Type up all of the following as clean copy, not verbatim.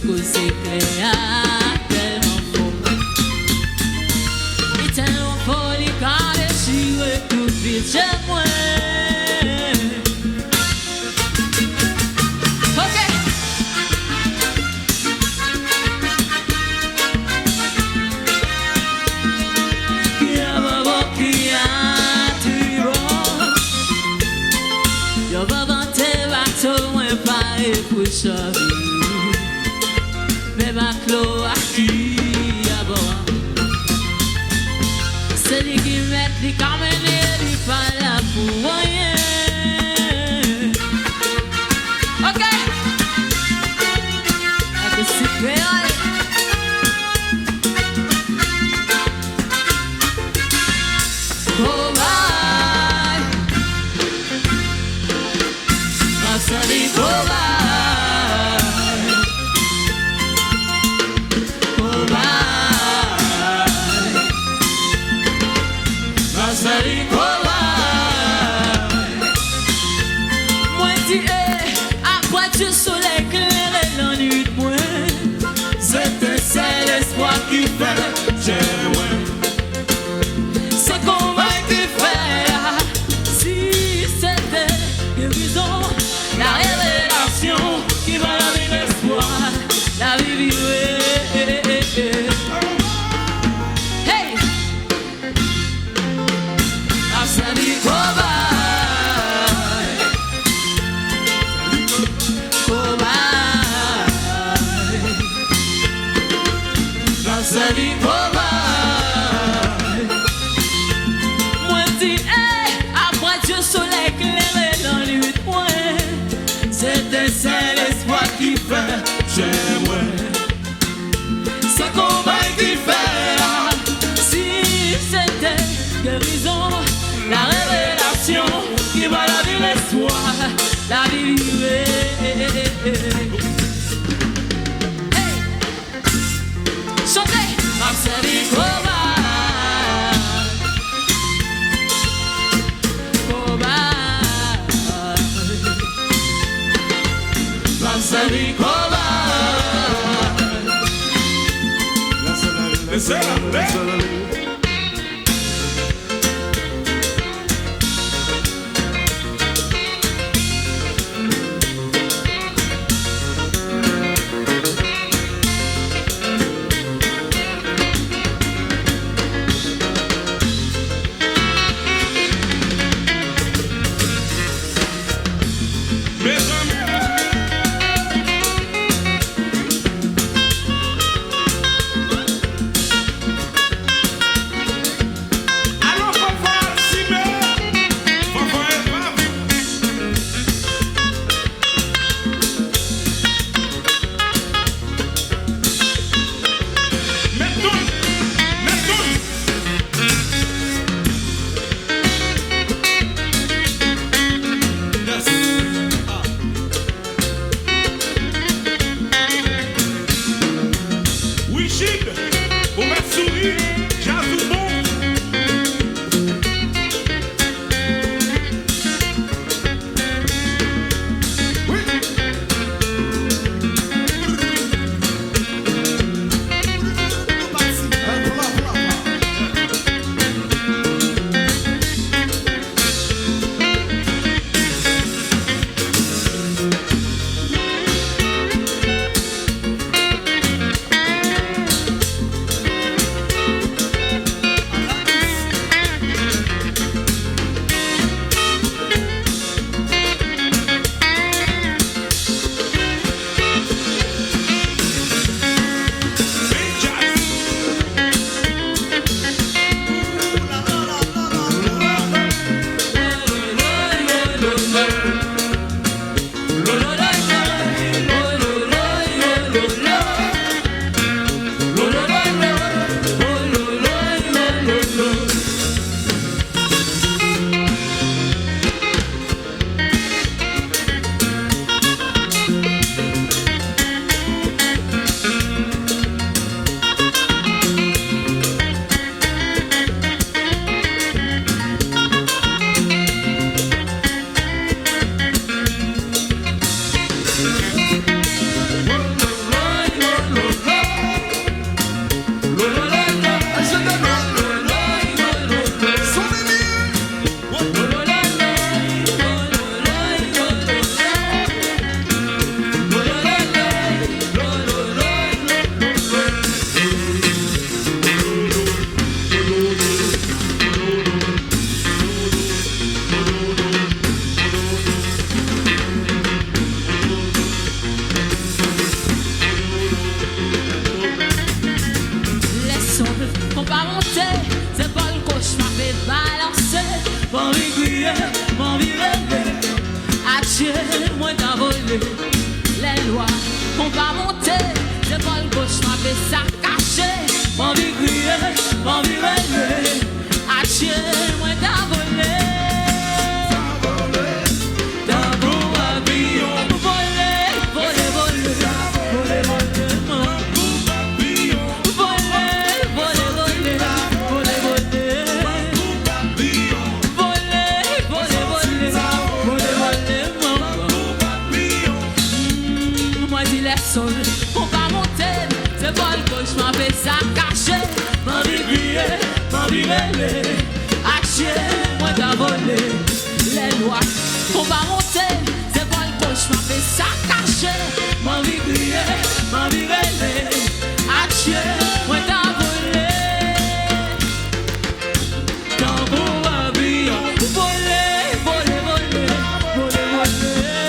tout cause c'est clair, tellement faux. Et tellement fort, les cas déchirés, tout vite chez moi. Mais ma clo à qui d'abord c'est lui qui met les caméras il pas là pour rien. Ok avec ce créole oh bye ma salut oh bye. Moi dis à quoi tu soleil clair et la nuit de moi. C'est l'espoir qui fait j'aime. C'est combat qui fait. Si c'était guérison, la révélation qui va donner l'espoir, la vie vivrait. Hey, la salut salut moi dis après Dieu soleil clair et dans nuit point. C'est l'espoir qui fait j'aime. C'est combat qui fait. Si c'était guérison, la révélation qui va donner l'espoir, la vie chantez, Marceli Marceli gauche, ma fais ça caché. Mon vie crier, mon vie rêver. Acheter, moi t'as volé. Dans mon pavillon. Voler, voler, voler. Voler, voler, mon pavillon. Voler, voler, voler. Voler, voler. Voler, voler, voler. Voler, voler, mon pavillon. Moi dis les sols, on va monter. C'est pas le gauche, ma fais ça caché. Mon vie crier, mon vie rêver. Moi t'as volé les lois, on va monter, c'est pas le gauche, ma fait ça caché, ma vie crier, ma vie rêver, moi t'as volé, dans mon pavillon, voler, voler, voler, voler, voler,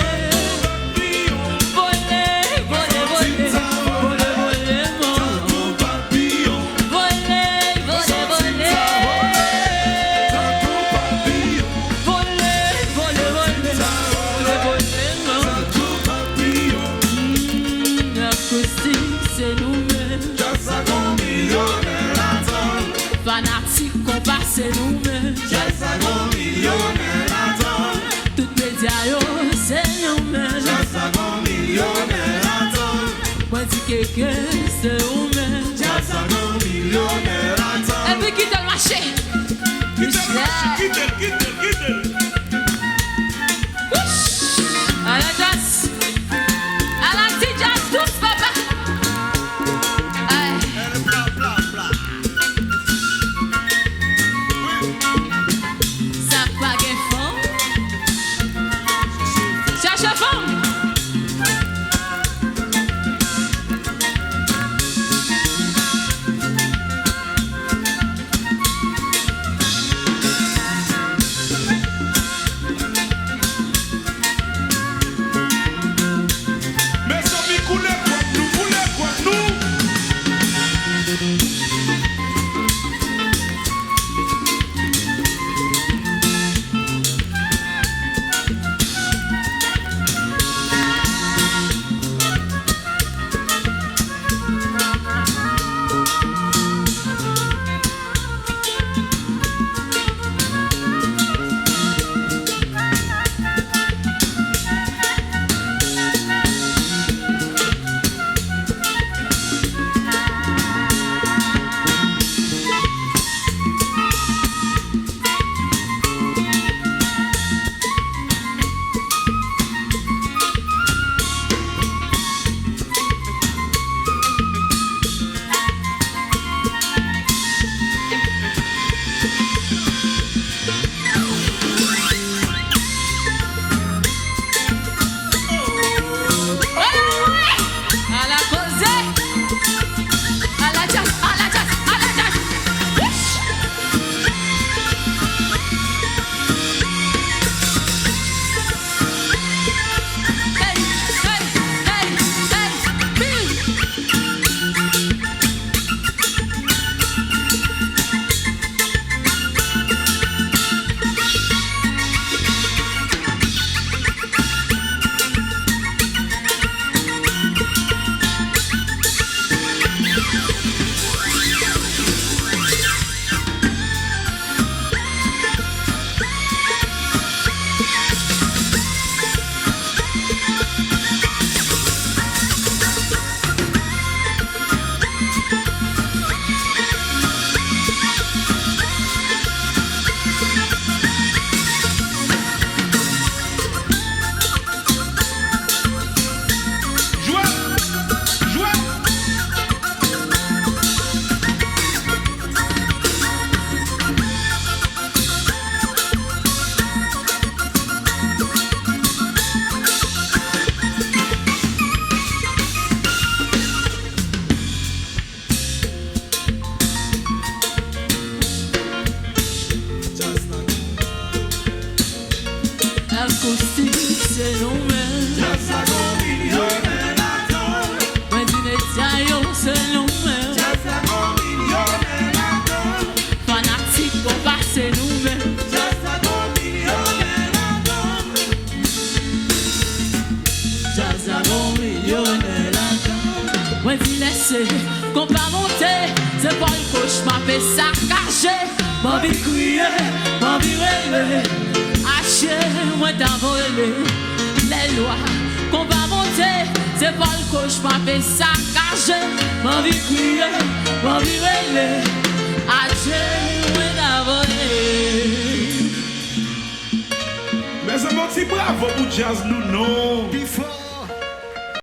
voler, voler, voler, voler, voler, mon pavillon, voler, voler, voler. Fanatique, on passe nous-mêmes. Just a go millionnaire at all. Toutes médias, c'est nous-mêmes. Just a go millionnaire at all. Moi, dis que c'est nous-mêmes. Just a go millionnaire at all. Et puis, quitte le marché. Quitte. À la jazz. À la petite jazz, tous, papa. Ça pas qu'un fond. Cherche un fond. Mais ça m'y coule quoi nous. acoustique, c'est nous-mêmes. Just a go millionnaire at all. Moi, du métier, c'est nous-mêmes. Just a go millionnaire at all. Fanatique, on passe, c'est nous-mêmes. Just a go millionnaire at all. Just a go millionnaire at all. Moi, dis les baisser, qu'on pas monter, c'est pas le cauchemar, fait saccager. M'en vie crier, m'en vie rêver, hacher, moi t'as volé. Les lois, qu'on va monter, c'est pas le cauchemar, fait saccager. M'en vie crier, m'en vie rêver, hacher, moi t'as volé. Mais c'est un petit bravo pour jazz nous non.